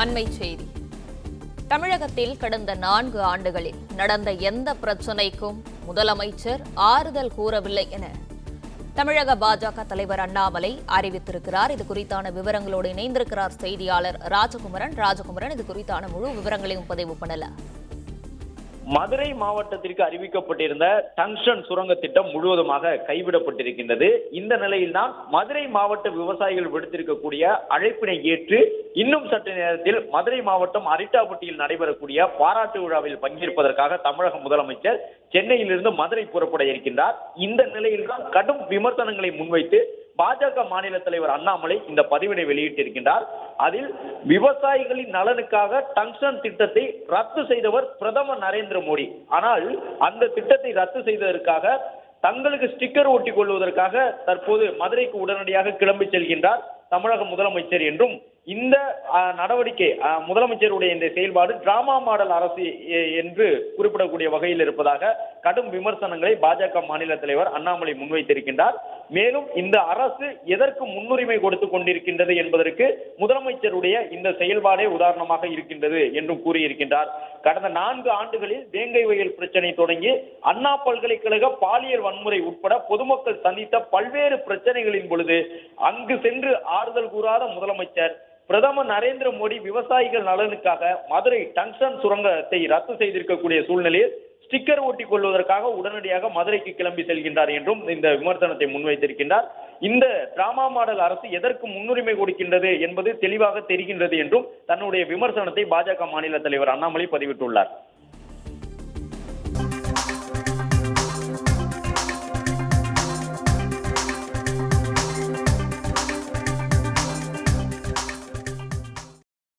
அண்மைச் செய்தி. தமிழகத்தில் கடந்த 4 ஆண்டுகளில் நடந்த எந்த பிரச்சினைக்கும் முதலமைச்சர் ஆறுதல் கூறவில்லை என தமிழக பாஜக தலைவர் அண்ணாமலை அறிவித்திருக்கிறார். இது குறித்தான விவரங்களோடு இணைந்திருக்கிறார் செய்தியாளர் ராஜகுமரன். இது குறித்தான முழு விவரங்களையும் பதிவு பண்ணலாம். மதுரை மாவட்டத்திற்கு அறிவிக்கப்பட்டிருந்த டங்ஸ்டன் சுரங்க திட்டம் முழுவதுமாக கைவிடப்பட்டிருக்கின்றது. இந்த நிலையில்தான் மதுரை மாவட்ட விவசாயிகள் விடுத்திருக்கக்கூடிய அழைப்பினை ஏற்று இன்னும் சற்று நேரத்தில் மதுரை மாவட்டம் அரிட்டாபட்டியில் நடைபெறக்கூடிய பாராட்டு விழாவில் பங்கேற்பதற்காக தமிழக முதலமைச்சர் சென்னையிலிருந்து மதுரை புறப்பட இருக்கின்றார். இந்த நிலையில்தான் கடும் விமர்சனங்களை முன்வைத்து பாஜக மாநில தலைவர் அண்ணாமலை இந்த பதிவினை வெளியிட்டிருக்கின்றார். அதில் விவசாயிகளின் நலனுக்காக டங்ஸ்டன் திட்டத்தை ரத்து செய்தவர் பிரதமர் நரேந்திர மோடி. ஆனால் அந்த திட்டத்தை ரத்து செய்ததற்காக தங்களுக்கு ஸ்டிக்கர் ஒட்டிக் கொள்வதற்காக தற்போது மதுரைக்கு உடனடியாக கிளம்பி செல்கின்றார் தமிழக முதலமைச்சர் என்றும், இந்த நடவடிக்கை முதலமைச்சருடைய இந்த செயல்பாடு டிராமா மாடல் அரசு என்று குறிப்பிடக்கூடிய வகையில் இருப்பதாக கடும் விமர்சனங்களை பாஜக மாநில தலைவர் அண்ணாமலை முன்வைத்திருக்கின்றார். மேலும் இந்த அரசு எதற்கு முன்னுரிமை கொடுத்துக் கொண்டிருக்கின்றது என்பதற்கு முதலமைச்சருடைய இந்த செயல்பாடே உதாரணமாக இருக்கின்றது என்றும் கூறியிருக்கின்றார். கடந்த 4 ஆண்டுகளில் வேங்கை வயல் பிரச்சனை தொடங்கி அண்ணா பல்கலைக்கழக பாலியல் வன்முறை உட்பட பொதுமக்கள் சந்தித்த பல்வேறு பிரச்சனைகளின் பொழுது அங்கு சென்று ஆறுதல் கூறாத முதலமைச்சர் பிரதமர் நரேந்திர மோடி விவசாயிகள் நலனுக்காக மதுரை டங்ஸ்டன் சுரங்கத்தை ரத்து செய்திருக்கக்கூடிய சூழ்நிலையில் ஸ்டிக்கர் ஒட்டிக் கொள்வதற்காக உடனடியாக மதுரைக்கு கிளம்பி செல்கின்றார் என்றும் இந்த விமர்சனத்தை முன்வைத்திருக்கின்றார். இந்த டிராமா மாடல் அரசு எதற்கு முன்னுரிமை கொடுக்கின்றது என்பது தெளிவாக தெரிகின்றது என்றும் தன்னுடைய விமர்சனத்தை பாஜக மாநில தலைவர் அண்ணாமலை பதிவிட்டுள்ளார்.